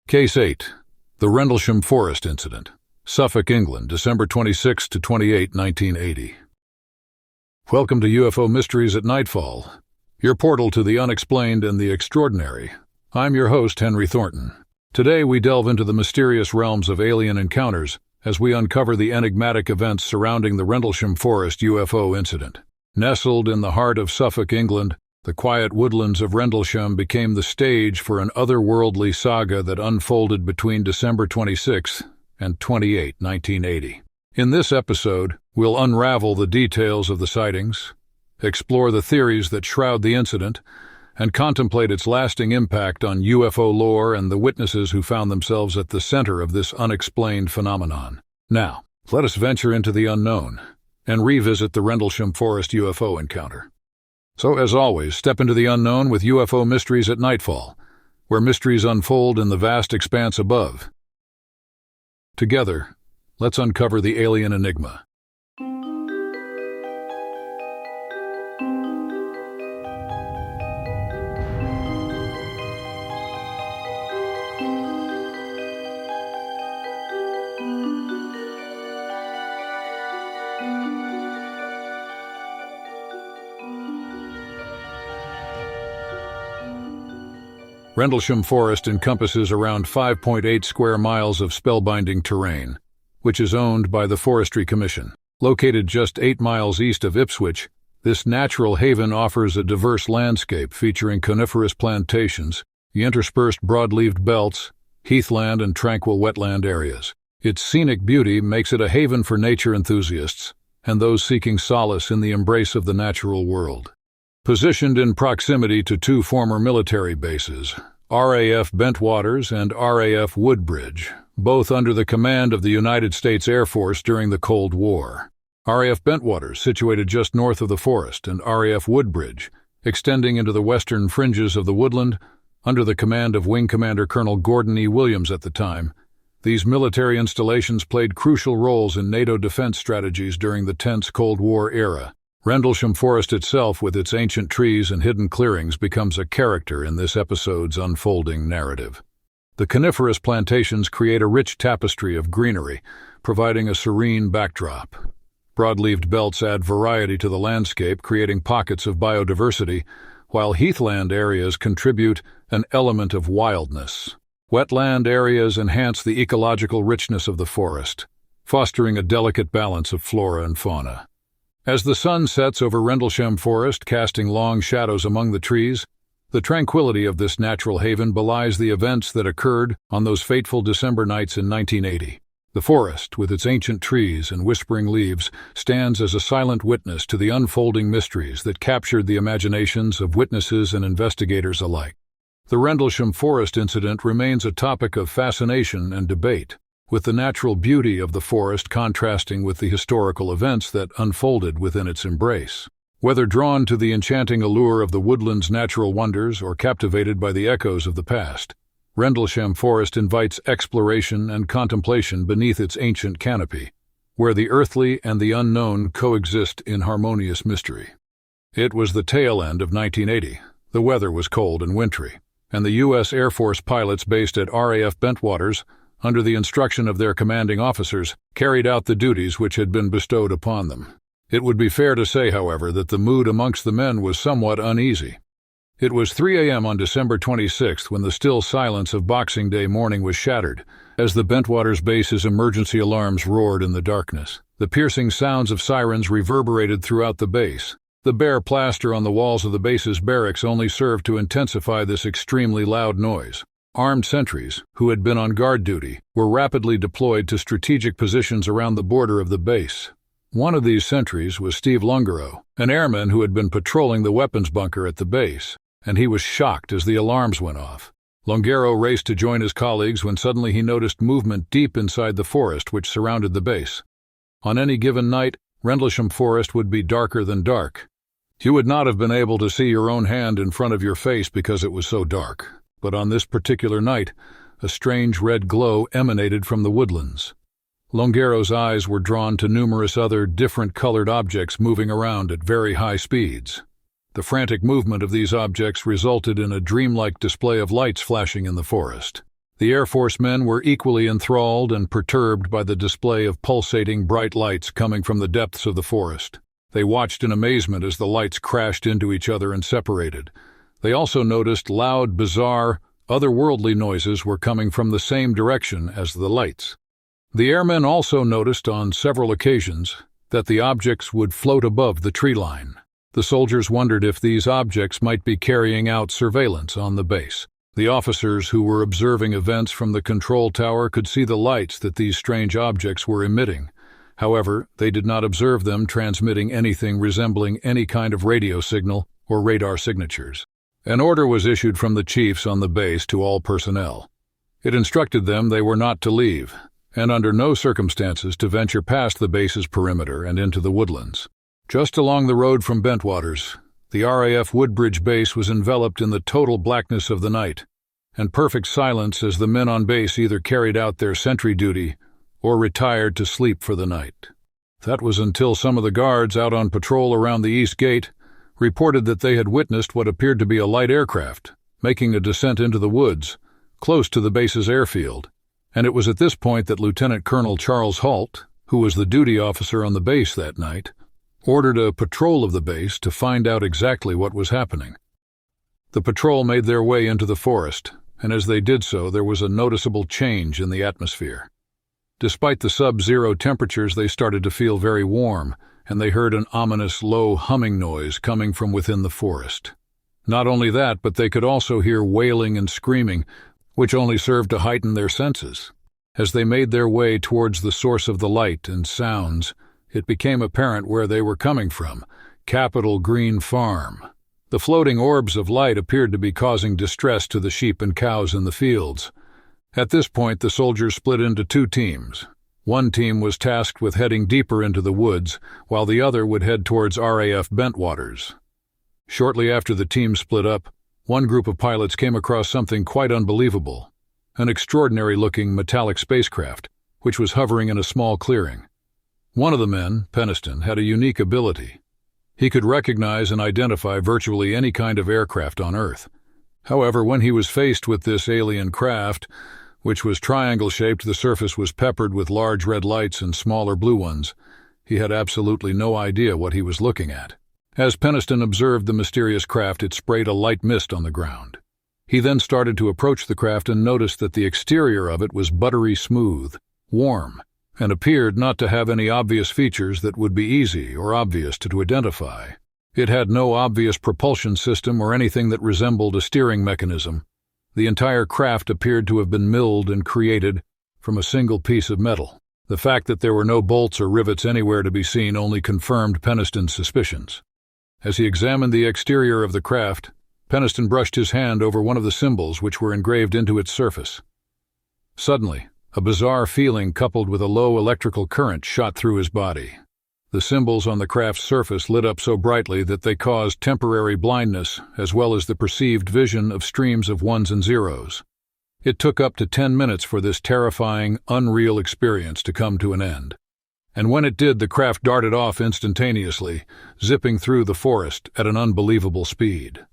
Case 8. The Rendlesham Forest Incident. Suffolk, England, December 26 to 28, 1980. Welcome to UFO Mysteries at Nightfall, your portal to the unexplained and the extraordinary. I'm your host, Henry Thornton. Today we delve into the mysterious realms of alien encounters as we uncover the enigmatic events surrounding the Rendlesham Forest UFO incident. Nestled in the heart of Suffolk, England, the quiet woodlands of Rendlesham became the stage for an otherworldly saga that unfolded between December 26 and 28, 1980. In this episode, we'll unravel the details of the sightings, explore the theories that shroud the incident, and contemplate its lasting impact on UFO lore and the witnesses who found themselves at the center of this unexplained phenomenon. Now, let us venture into the unknown and revisit the Rendlesham Forest UFO encounter. So, as always, step into the unknown with UFO Mysteries at Nightfall, where mysteries unfold in the vast expanse above. Together, let's uncover the alien enigma. Rendlesham Forest encompasses around 5.8 square miles of spellbinding terrain, which is owned by the Forestry Commission. Located just 8 miles east of Ipswich, this natural haven offers a diverse landscape featuring coniferous plantations, the interspersed broad-leaved belts, heathland and tranquil wetland areas. Its scenic beauty makes it a haven for nature enthusiasts and those seeking solace in the embrace of the natural world. Positioned in proximity to two former military bases, RAF Bentwaters and RAF Woodbridge, both under the command of the United States Air Force during the Cold War. RAF Bentwaters, situated just north of the forest, and RAF Woodbridge, extending into the western fringes of the woodland, under the command of Wing Commander Colonel Gordon E. Williams at the time. These military installations played crucial roles in NATO defense strategies during the tense Cold War era. Rendlesham Forest itself, with its ancient trees and hidden clearings, becomes a character in this episode's unfolding narrative. The coniferous plantations create a rich tapestry of greenery, providing a serene backdrop. Broad-leaved belts add variety to the landscape, creating pockets of biodiversity, while heathland areas contribute an element of wildness. Wetland areas enhance the ecological richness of the forest, fostering a delicate balance of flora and fauna. As the sun sets over Rendlesham Forest, casting long shadows among the trees, the tranquility of this natural haven belies the events that occurred on those fateful December nights in 1980. The forest, with its ancient trees and whispering leaves, stands as a silent witness to the unfolding mysteries that captured the imaginations of witnesses and investigators alike. The Rendlesham Forest incident remains a topic of fascination and debate, with the natural beauty of the forest contrasting with the historical events that unfolded within its embrace. Whether drawn to the enchanting allure of the woodland's natural wonders or captivated by the echoes of the past, Rendlesham Forest invites exploration and contemplation beneath its ancient canopy, where the earthly and the unknown coexist in harmonious mystery. It was the tail end of 1980. The weather was cold and wintry, and the U.S. Air Force pilots based at RAF Bentwaters, under the instruction of their commanding officers, carried out the duties which had been bestowed upon them. It would be fair to say, however, that the mood amongst the men was somewhat uneasy. It was 3 a.m. on December 26th when the still silence of Boxing Day morning was shattered, as the Bentwaters base's emergency alarms roared in the darkness. The piercing sounds of sirens reverberated throughout the base. The bare plaster on the walls of the base's barracks only served to intensify this extremely loud noise. Armed sentries, who had been on guard duty, were rapidly deployed to strategic positions around the border of the base. One of these sentries was Steve Lungarow, an airman who had been patrolling the weapons bunker at the base, and he was shocked as the alarms went off. Lungarow raced to join his colleagues when suddenly he noticed movement deep inside the forest which surrounded the base. On any given night, Rendlesham Forest would be darker than dark. You would not have been able to see your own hand in front of your face because it was so dark. But on this particular night, a strange red glow emanated from the woodlands. Lungarow's eyes were drawn to numerous other different-colored objects moving around at very high speeds. The frantic movement of these objects resulted in a dreamlike display of lights flashing in the forest. The Air Force men were equally enthralled and perturbed by the display of pulsating bright lights coming from the depths of the forest. They watched in amazement as the lights crashed into each other and separated. They also noticed loud, bizarre, otherworldly noises were coming from the same direction as the lights. The airmen also noticed on several occasions that the objects would float above the tree line. The soldiers wondered if these objects might be carrying out surveillance on the base. The officers who were observing events from the control tower could see the lights that these strange objects were emitting. However, they did not observe them transmitting anything resembling any kind of radio signal or radar signatures. An order was issued from the chiefs on the base to all personnel. It instructed them they were not to leave, and under no circumstances to venture past the base's perimeter and into the woodlands. Just along the road from Bentwaters, the RAF Woodbridge base was enveloped in the total blackness of the night, and perfect silence as the men on base either carried out their sentry duty or retired to sleep for the night. That was until some of the guards out on patrol around the east gate reported that they had witnessed what appeared to be a light aircraft making a descent into the woods, close to the base's airfield, and it was at this point that Lieutenant Colonel Charles Halt, who was the duty officer on the base that night, ordered a patrol of the base to find out exactly what was happening. The patrol made their way into the forest, and as they did so, there was a noticeable change in the atmosphere. Despite the sub-zero temperatures, they started to feel very warm, and they heard an ominous, low humming noise coming from within the forest. Not only that, but they could also hear wailing and screaming, which only served to heighten their senses. As they made their way towards the source of the light and sounds, it became apparent where they were coming from, Capitol Green Farm. The floating orbs of light appeared to be causing distress to the sheep and cows in the fields. At this point, the soldiers split into two teams. One team was tasked with heading deeper into the woods, while the other would head towards RAF Bentwaters. Shortly after the team split up, one group of pilots came across something quite unbelievable, an extraordinary-looking metallic spacecraft, which was hovering in a small clearing. One of the men, Peniston, had a unique ability. He could recognize and identify virtually any kind of aircraft on Earth. However, when he was faced with this alien craft, which was triangle-shaped, the surface was peppered with large red lights and smaller blue ones, he had absolutely no idea what he was looking at. As Peniston observed the mysterious craft, it sprayed a light mist on the ground. He then started to approach the craft and noticed that the exterior of it was buttery smooth, warm, and appeared not to have any obvious features that would be easy or obvious to identify. It had no obvious propulsion system or anything that resembled a steering mechanism. The entire craft appeared to have been milled and created from a single piece of metal. The fact that there were no bolts or rivets anywhere to be seen only confirmed Peniston's suspicions. As he examined the exterior of the craft, Peniston brushed his hand over one of the symbols which were engraved into its surface. Suddenly, a bizarre feeling coupled with a low electrical current shot through his body. The symbols on the craft's surface lit up so brightly that they caused temporary blindness as well as the perceived vision of streams of ones and zeros. It took up to 10 minutes for this terrifying, unreal experience to come to an end. And when it did, the craft darted off instantaneously, zipping through the forest at an unbelievable speed.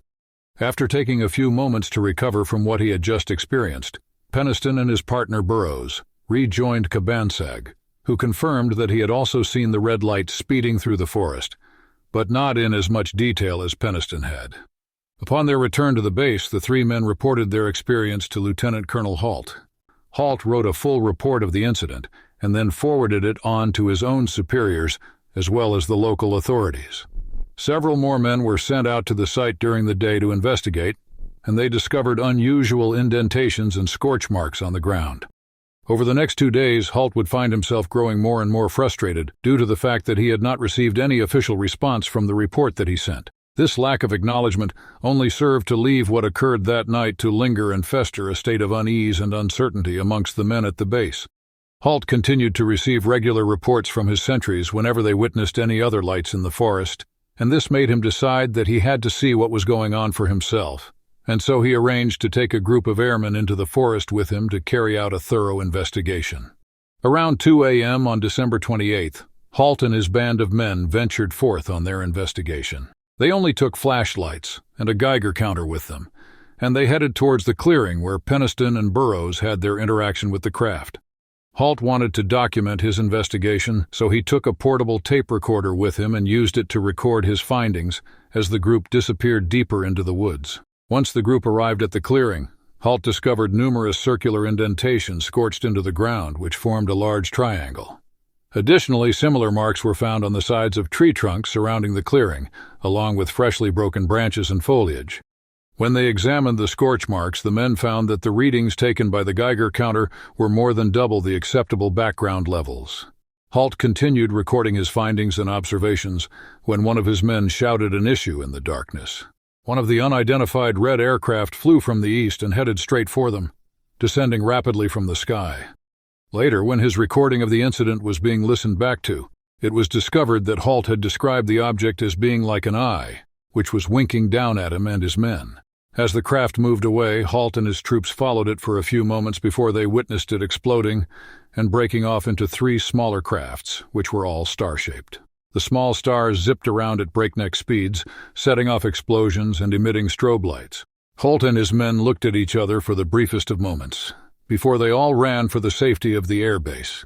After taking a few moments to recover from what he had just experienced, Peniston and his partner Burroughs rejoined Cabansag, who confirmed that he had also seen the red light speeding through the forest, but not in as much detail as Peniston had. Upon their return to the base, the three men reported their experience to Lieutenant Colonel Halt. Halt wrote a full report of the incident and then forwarded it on to his own superiors as well as the local authorities. Several more men were sent out to the site during the day to investigate, and they discovered unusual indentations and scorch marks on the ground. Over the next 2 days, Halt would find himself growing more and more frustrated due to the fact that he had not received any official response from the report that he sent. This lack of acknowledgement only served to leave what occurred that night to linger and fester a state of unease and uncertainty amongst the men at the base. Halt continued to receive regular reports from his sentries whenever they witnessed any other lights in the forest, and this made him decide that he had to see what was going on for himself, and so he arranged to take a group of airmen into the forest with him to carry out a thorough investigation. Around 2 a.m. on December 28th, Halt and his band of men ventured forth on their investigation. They only took flashlights and a Geiger counter with them, and they headed towards the clearing where Peniston and Burroughs had their interaction with the craft. Halt wanted to document his investigation, so he took a portable tape recorder with him and used it to record his findings as the group disappeared deeper into the woods. Once the group arrived at the clearing, Halt discovered numerous circular indentations scorched into the ground, which formed a large triangle. Additionally, similar marks were found on the sides of tree trunks surrounding the clearing, along with freshly broken branches and foliage. When they examined the scorch marks, the men found that the readings taken by the Geiger counter were more than double the acceptable background levels. Halt continued recording his findings and observations when one of his men shouted an issue in the darkness. One of the unidentified red aircraft flew from the east and headed straight for them, descending rapidly from the sky. Later, when his recording of the incident was being listened back to, it was discovered that Halt had described the object as being like an eye, which was winking down at him and his men. As the craft moved away, Halt and his troops followed it for a few moments before they witnessed it exploding and breaking off into 3 smaller crafts, which were all star-shaped. The small stars zipped around at breakneck speeds, setting off explosions and emitting strobe lights. Halt and his men looked at each other for the briefest of moments, before they all ran for the safety of the airbase.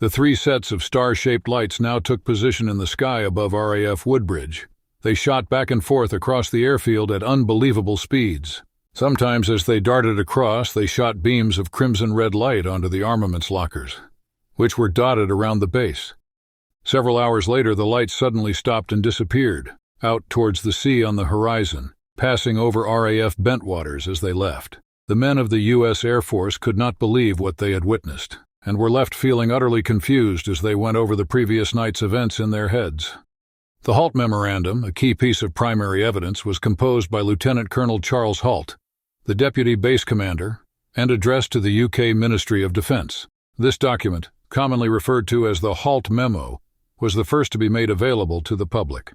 The 3 sets of star-shaped lights now took position in the sky above RAF Woodbridge. They shot back and forth across the airfield at unbelievable speeds. Sometimes as they darted across, they shot beams of crimson-red light onto the armaments lockers, which were dotted around the base. Several hours later, the lights suddenly stopped and disappeared, out towards the sea on the horizon, passing over RAF Bentwaters as they left. The men of the U.S. Air Force could not believe what they had witnessed, and were left feeling utterly confused as they went over the previous night's events in their heads. The Halt Memorandum, a key piece of primary evidence, was composed by Lieutenant Colonel Charles Halt, the Deputy Base Commander, and addressed to the UK Ministry of Defence. This document, commonly referred to as the Halt Memo, was the first to be made available to the public.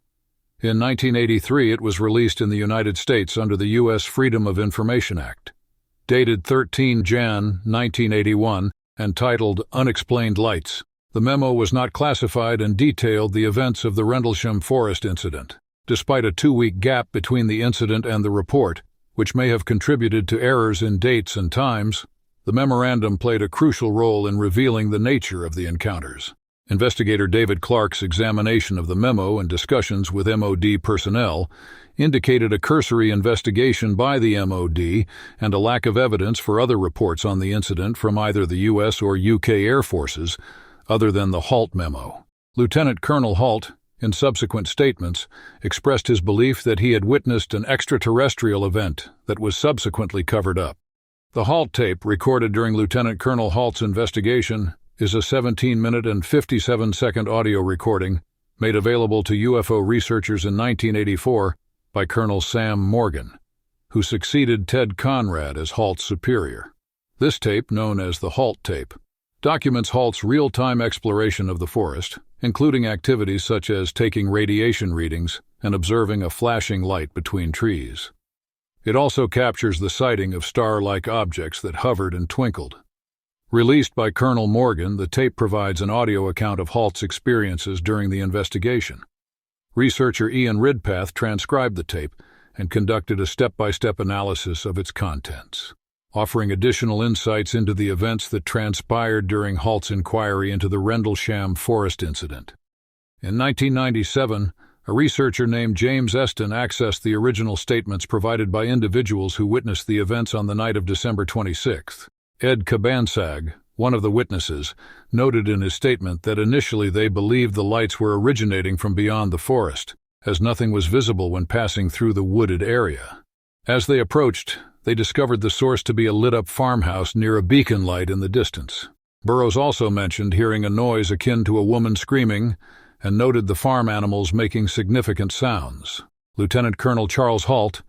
In 1983, it was released in the United States under the U.S. Freedom of Information Act. Dated 13 Jan 1981 and titled Unexplained Lights, the memo was not classified and detailed the events of the Rendlesham Forest incident. Despite a 2-week gap between the incident and the report, which may have contributed to errors in dates and times, the memorandum played a crucial role in revealing the nature of the encounters. Investigator David Clark's examination of the memo and discussions with MOD personnel indicated a cursory investigation by the MOD and a lack of evidence for other reports on the incident from either the U.S. or UK Air Forces, other than the Halt Memo. Lieutenant Colonel Halt, in subsequent statements, expressed his belief that he had witnessed an extraterrestrial event that was subsequently covered up. The Halt tape, recorded during Lieutenant Colonel Halt's investigation, is a 17-minute and 57-second audio recording made available to UFO researchers in 1984 by Colonel Sam Morgan, who succeeded Ted Conrad as Halt's superior. This tape, known as the Halt tape, documents Halt's real-time exploration of the forest, including activities such as taking radiation readings and observing a flashing light between trees. It also captures the sighting of star-like objects that hovered and twinkled. Released by Colonel Morgan, the tape provides an audio account of Halt's experiences during the investigation. Researcher Ian Ridpath transcribed the tape and conducted a step-by-step analysis of its contents, offering additional insights into the events that transpired during Halt's inquiry into the Rendlesham Forest incident. In 1997, a researcher named James Eston accessed the original statements provided by individuals who witnessed the events on the night of December 26th. Ed Cabansag, one of the witnesses, noted in his statement that initially they believed the lights were originating from beyond the forest, as nothing was visible when passing through the wooded area. As they approached, they discovered the source to be a lit-up farmhouse near a beacon light in the distance. Burroughs also mentioned hearing a noise akin to a woman screaming and noted the farm animals making significant sounds. Lieutenant Colonel Charles Halt,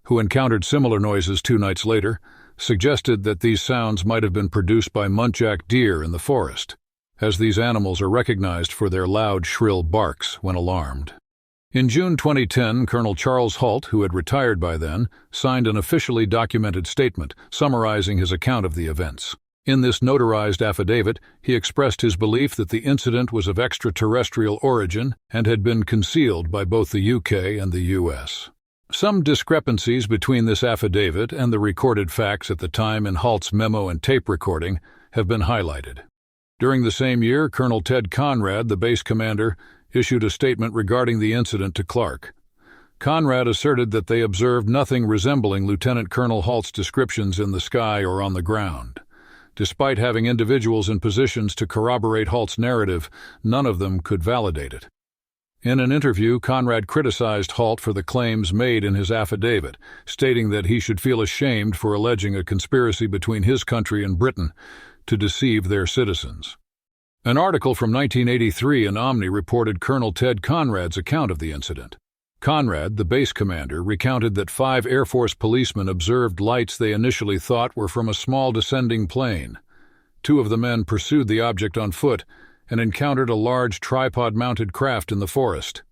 who encountered similar noises 2 nights later, suggested that these sounds might have been produced by muntjac deer in the forest, as these animals are recognized for their loud, shrill barks when alarmed. In June 2010, Colonel Charles Halt, who had retired by then, signed an officially documented statement summarizing his account of the events. In this notarized affidavit, he expressed his belief that the incident was of extraterrestrial origin and had been concealed by both the UK and the US. Some discrepancies between this affidavit and the recorded facts at the time in Halt's memo and tape recording have been highlighted. During the same year, Colonel Ted Conrad, the base commander, issued a statement regarding the incident to Clark. Conrad asserted that they observed nothing resembling Lieutenant Colonel Halt's descriptions in the sky or on the ground. Despite having individuals in positions to corroborate Halt's narrative, none of them could validate it. In an interview, Conrad criticized Halt for the claims made in his affidavit, stating that he should feel ashamed for alleging a conspiracy between his country and Britain to deceive their citizens. An article from 1983 in Omni reported Colonel Ted Conrad's account of the incident. Conrad, the base commander, recounted that 5 Air Force policemen observed lights they initially thought were from a small descending plane. 2 of the men pursued the object on foot and encountered a large tripod-mounted craft in the forest.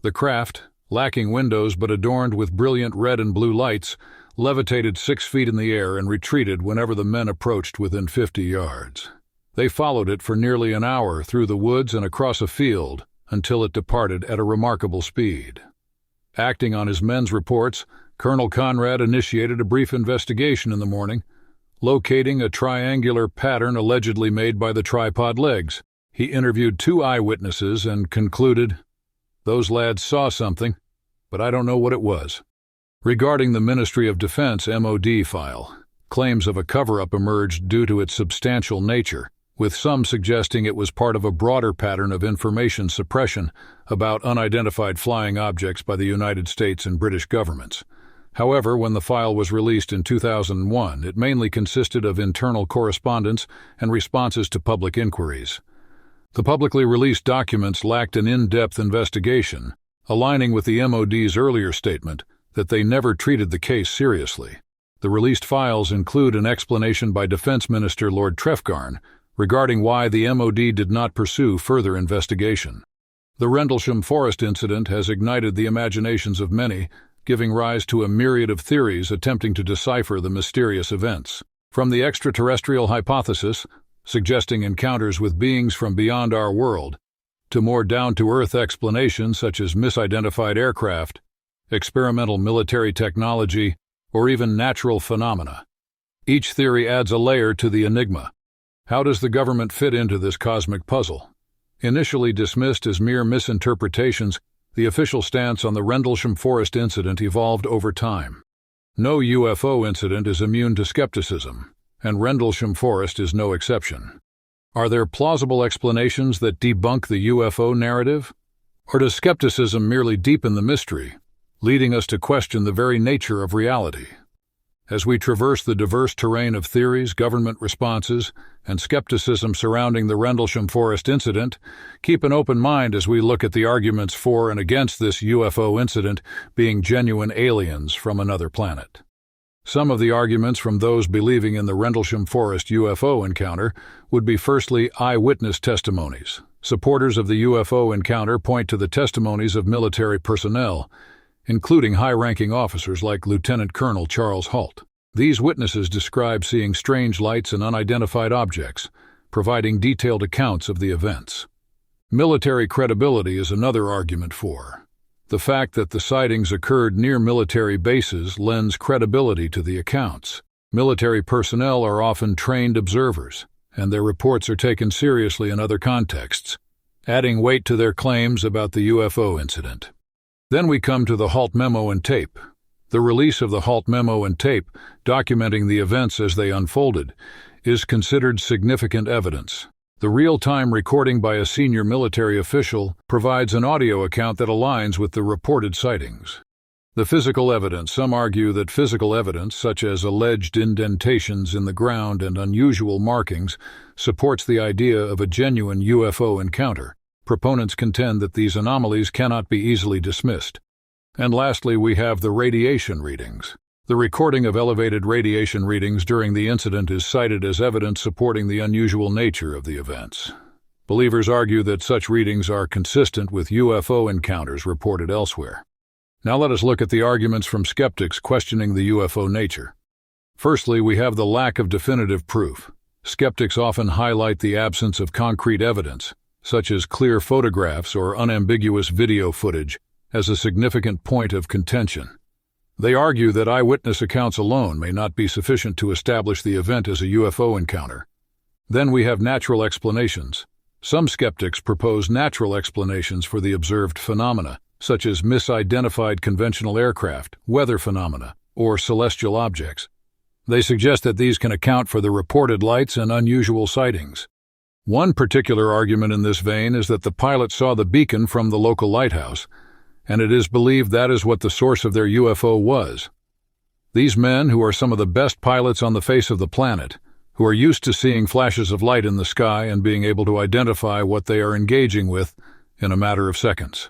The craft, lacking windows but adorned with brilliant red and blue lights, levitated 6 feet in the air and retreated whenever the men approached within 50 yards. They followed it for nearly an hour through the woods and across a field until it departed at a remarkable speed. Acting on his men's reports, Colonel Conrad initiated a brief investigation in the morning, locating a triangular pattern allegedly made by the tripod legs. He interviewed 2 eyewitnesses and concluded, "Those lads saw something, but I don't know what it was." Regarding the Ministry of Defense MOD file, claims of a cover-up emerged due to its substantial nature, with some suggesting it was part of a broader pattern of information suppression about unidentified flying objects by the United States and British governments. However, when the file was released in 2001, it mainly consisted of internal correspondence and responses to public inquiries. The publicly released documents lacked an in-depth investigation, aligning with the MOD's earlier statement that they never treated the case seriously. The released files include an explanation by Defense Minister Lord Trefgarne regarding why the MOD did not pursue further investigation. The Rendlesham Forest incident has ignited the imaginations of many, giving rise to a myriad of theories attempting to decipher the mysterious events. From the extraterrestrial hypothesis, suggesting encounters with beings from beyond our world, to more down-to-earth explanations such as misidentified aircraft, experimental military technology, or even natural phenomena. Each theory adds a layer to the enigma. How does the government fit into this cosmic puzzle? Initially dismissed as mere misinterpretations, the official stance on the Rendlesham Forest incident evolved over time. No UFO incident is immune to skepticism, and Rendlesham Forest is no exception. Are there plausible explanations that debunk the UFO narrative? Or does skepticism merely deepen the mystery, leading us to question the very nature of reality? As we traverse the diverse terrain of theories, government responses, and skepticism surrounding the Rendlesham Forest incident, keep an open mind as we look at the arguments for and against this UFO incident being genuine aliens from another planet. Some of the arguments from those believing in the Rendlesham Forest UFO encounter would be firstly eyewitness testimonies. Supporters of the UFO encounter point to the testimonies of military personnel, including high-ranking officers like Lieutenant Colonel Charles Halt. These witnesses describe seeing strange lights and unidentified objects, providing detailed accounts of the events. Military credibility is another argument for. The fact that the sightings occurred near military bases lends credibility to the accounts. Military personnel are often trained observers, and their reports are taken seriously in other contexts, adding weight to their claims about the UFO incident. Then we come to the Halt memo and tape. The release of the Halt memo and tape, documenting the events as they unfolded, is considered significant evidence. The real-time recording by a senior military official provides an audio account that aligns with the reported sightings. The physical evidence. Some argue that physical evidence, such as alleged indentations in the ground and unusual markings, supports the idea of a genuine UFO encounter. Proponents contend that these anomalies cannot be easily dismissed. And lastly, we have the radiation readings. The recording of elevated radiation readings during the incident is cited as evidence supporting the unusual nature of the events. Believers argue that such readings are consistent with UFO encounters reported elsewhere. Now let us look at the arguments from skeptics questioning the UFO nature. Firstly, we have the lack of definitive proof. Skeptics often highlight the absence of concrete evidence, such as clear photographs or unambiguous video footage, as a significant point of contention. They argue that eyewitness accounts alone may not be sufficient to establish the event as a UFO encounter. Then we have natural explanations. Some skeptics propose natural explanations for the observed phenomena, such as misidentified conventional aircraft, weather phenomena, or celestial objects. They suggest that these can account for the reported lights and unusual sightings. One particular argument in this vein is that the pilot saw the beacon from the local lighthouse, and it is believed that is what the source of their UFO was. These men, who are some of the best pilots on the face of the planet, who are used to seeing flashes of light in the sky and being able to identify what they are engaging with in a matter of seconds.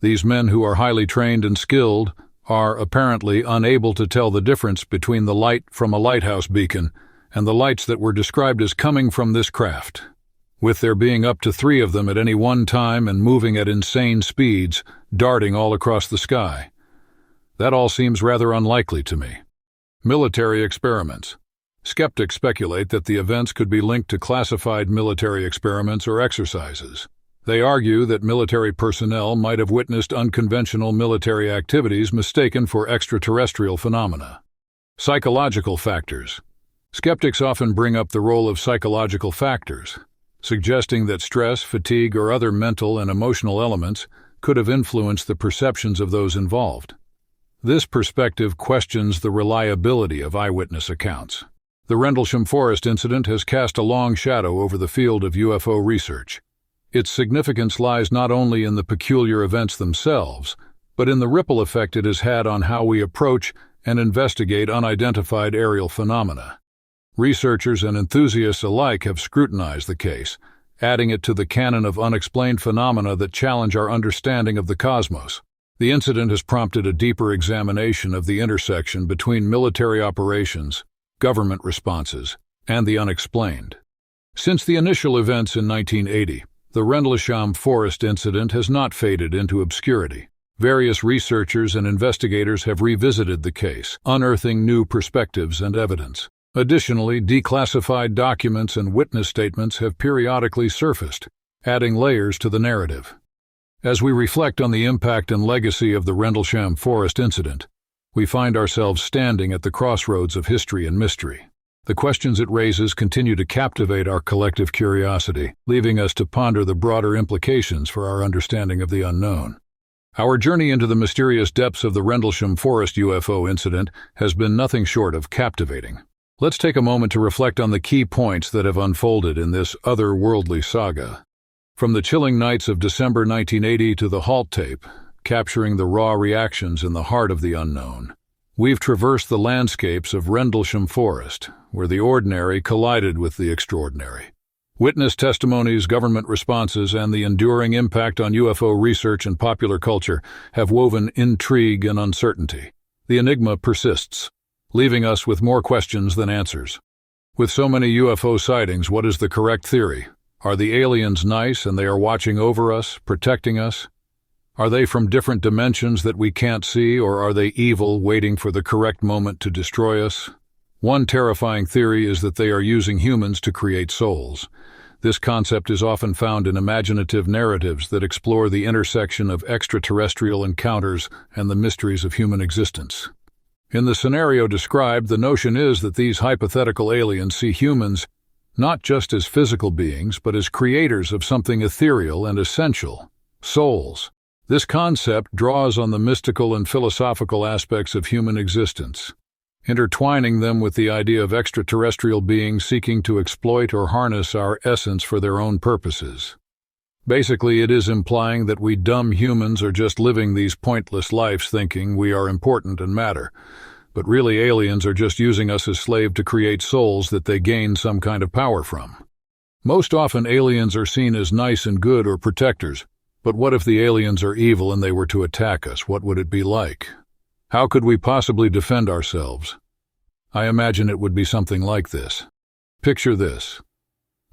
These men, who are highly trained and skilled, are apparently unable to tell the difference between the light from a lighthouse beacon and the lights that were described as coming from this craft, with there being up to 3 of them at any one time and moving at insane speeds, darting all across the sky. That all seems rather unlikely to me. Military experiments. Skeptics speculate that the events could be linked to classified military experiments or exercises. They argue that military personnel might have witnessed unconventional military activities mistaken for extraterrestrial phenomena. Psychological factors. Skeptics often bring up the role of psychological factors, suggesting that stress, fatigue, or other mental and emotional elements could have influenced the perceptions of those involved. This perspective questions the reliability of eyewitness accounts. The Rendlesham Forest incident has cast a long shadow over the field of UFO research. Its significance lies not only in the peculiar events themselves, but in the ripple effect it has had on how we approach and investigate unidentified aerial phenomena. Researchers and enthusiasts alike have scrutinized the case, adding it to the canon of unexplained phenomena that challenge our understanding of the cosmos. The incident has prompted a deeper examination of the intersection between military operations, government responses, and the unexplained. Since the initial events in 1980, the Rendlesham Forest incident has not faded into obscurity. Various researchers and investigators have revisited the case, unearthing new perspectives and evidence. Additionally, declassified documents and witness statements have periodically surfaced, adding layers to the narrative. As we reflect on the impact and legacy of the Rendlesham Forest incident, we find ourselves standing at the crossroads of history and mystery. The questions it raises continue to captivate our collective curiosity, leaving us to ponder the broader implications for our understanding of the unknown. Our journey into the mysterious depths of the Rendlesham Forest UFO incident has been nothing short of captivating. Let's take a moment to reflect on the key points that have unfolded in this otherworldly saga. From the chilling nights of December 1980 to the halt tape, capturing the raw reactions in the heart of the unknown, we've traversed the landscapes of Rendlesham Forest, where the ordinary collided with the extraordinary. Witness testimonies, government responses, and the enduring impact on UFO research and popular culture have woven intrigue and uncertainty. The enigma persists, leaving us with more questions than answers. With so many UFO sightings, what is the correct theory? Are the aliens nice and they are watching over us, protecting us? Are they from different dimensions that we can't see, or are they evil, waiting for the correct moment to destroy us? One terrifying theory is that they are using humans to create souls. This concept is often found in imaginative narratives that explore the intersection of extraterrestrial encounters and the mysteries of human existence. In the scenario described, the notion is that these hypothetical aliens see humans not just as physical beings, but as creators of something ethereal and essential, souls. This concept draws on the mystical and philosophical aspects of human existence, intertwining them with the idea of extraterrestrial beings seeking to exploit or harness our essence for their own purposes. Basically, it is implying that we dumb humans are just living these pointless lives thinking we are important and matter, but really aliens are just using us as slaves to create souls that they gain some kind of power from. Most often aliens are seen as nice and good or protectors, but what if the aliens are evil and they were to attack us? What would it be like? How could we possibly defend ourselves? I imagine it would be something like this. Picture this: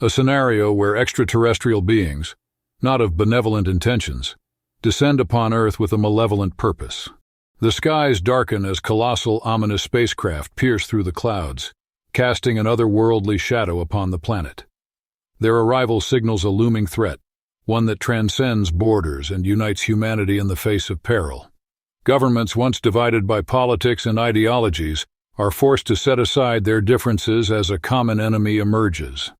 a scenario where extraterrestrial beings, not of benevolent intentions, descend upon Earth with a malevolent purpose. The skies darken as colossal, ominous spacecraft pierce through the clouds, casting an otherworldly shadow upon the planet. Their arrival signals a looming threat, one that transcends borders and unites humanity in the face of peril. Governments, once divided by politics and ideologies, are forced to set aside their differences as a common enemy emerges.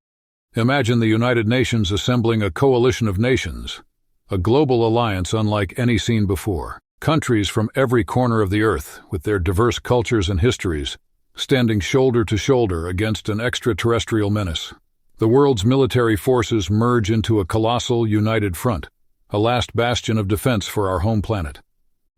Imagine the United Nations assembling a coalition of nations, a global alliance unlike any seen before. Countries from every corner of the earth, with their diverse cultures and histories, standing shoulder to shoulder against an extraterrestrial menace. The world's military forces merge into a colossal, united front, a last bastion of defense for our home planet.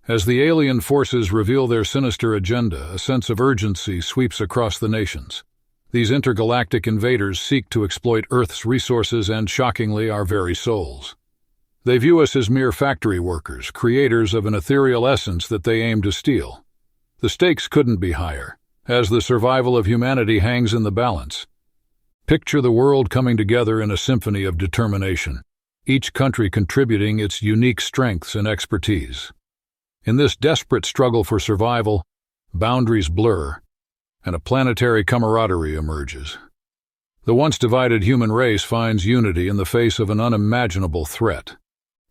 As the alien forces reveal their sinister agenda, a sense of urgency sweeps across the nations. These intergalactic invaders seek to exploit Earth's resources and, shockingly, our very souls. They view us as mere factory workers, creators of an ethereal essence that they aim to steal. The stakes couldn't be higher, as the survival of humanity hangs in the balance. Picture the world coming together in a symphony of determination, each country contributing its unique strengths and expertise. In this desperate struggle for survival, boundaries blur, and a planetary camaraderie emerges. The once divided human race finds unity in the face of an unimaginable threat.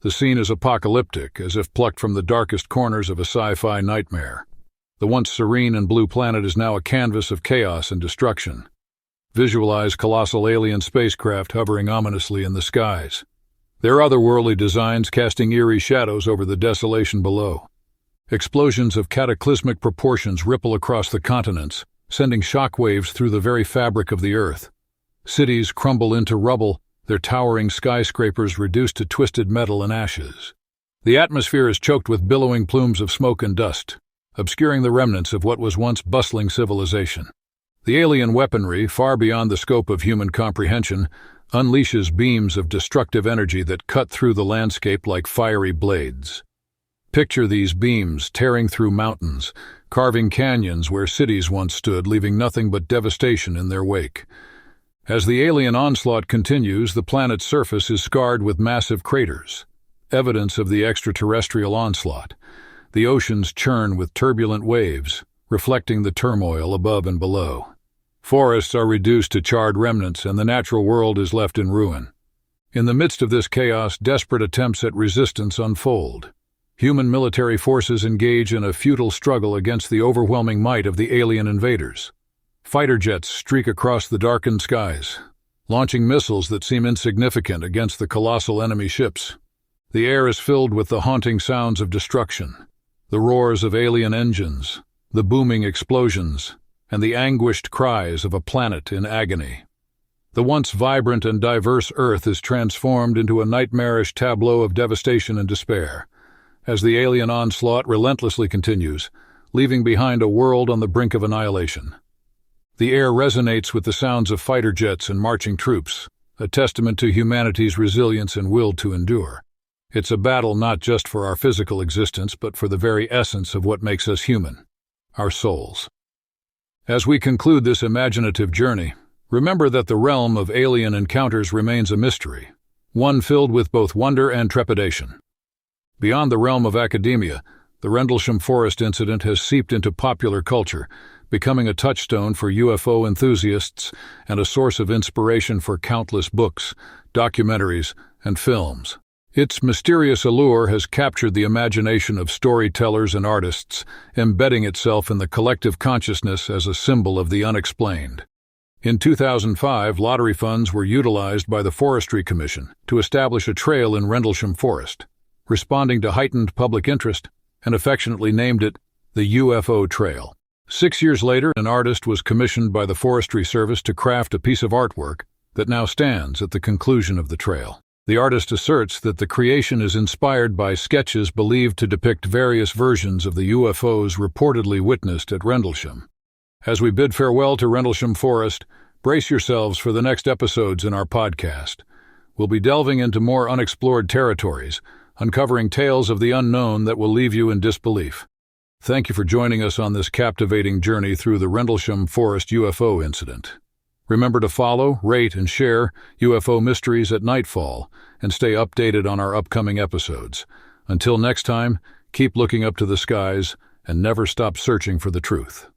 The scene is apocalyptic, as if plucked from the darkest corners of a sci-fi nightmare. The once serene and blue planet is now a canvas of chaos and destruction. Visualize colossal alien spacecraft hovering ominously in the skies, their otherworldly designs casting eerie shadows over the desolation below. Explosions of cataclysmic proportions ripple across the continents, sending shockwaves through the very fabric of the earth. Cities crumble into rubble, their towering skyscrapers reduced to twisted metal and ashes. The atmosphere is choked with billowing plumes of smoke and dust, obscuring the remnants of what was once bustling civilization. The alien weaponry, far beyond the scope of human comprehension, unleashes beams of destructive energy that cut through the landscape like fiery blades. Picture these beams tearing through mountains, carving canyons where cities once stood, leaving nothing but devastation in their wake. As the alien onslaught continues, the planet's surface is scarred with massive craters, evidence of the extraterrestrial onslaught. The oceans churn with turbulent waves, reflecting the turmoil above and below. Forests are reduced to charred remnants, and the natural world is left in ruin. In the midst of this chaos, desperate attempts at resistance unfold. Human military forces engage in a futile struggle against the overwhelming might of the alien invaders. Fighter jets streak across the darkened skies, launching missiles that seem insignificant against the colossal enemy ships. The air is filled with the haunting sounds of destruction, the roars of alien engines, the booming explosions, and the anguished cries of a planet in agony. The once vibrant and diverse Earth is transformed into a nightmarish tableau of devastation and despair, as the alien onslaught relentlessly continues, leaving behind a world on the brink of annihilation. The air resonates with the sounds of fighter jets and marching troops, a testament to humanity's resilience and will to endure. It's a battle not just for our physical existence, but for the very essence of what makes us human, our souls. As we conclude this imaginative journey, remember that the realm of alien encounters remains a mystery, one filled with both wonder and trepidation. Beyond the realm of academia, the Rendlesham Forest incident has seeped into popular culture, becoming a touchstone for UFO enthusiasts and a source of inspiration for countless books, documentaries, and films. Its mysterious allure has captured the imagination of storytellers and artists, embedding itself in the collective consciousness as a symbol of the unexplained. In 2005, lottery funds were utilized by the Forestry Commission to establish a trail in Rendlesham Forest, responding to heightened public interest, and affectionately named it the UFO Trail. 6 years later, an artist was commissioned by the Forestry Service to craft a piece of artwork that now stands at the conclusion of the trail. The artist asserts that the creation is inspired by sketches believed to depict various versions of the UFOs reportedly witnessed at Rendlesham. As we bid farewell to Rendlesham Forest, brace yourselves for the next episodes in our podcast. We'll be delving into more unexplored territories, uncovering tales of the unknown that will leave you in disbelief. Thank you for joining us on this captivating journey through the Rendlesham Forest UFO incident. Remember to follow, rate, and share UFO Mysteries at Nightfall, and stay updated on our upcoming episodes. Until next time, keep looking up to the skies and never stop searching for the truth.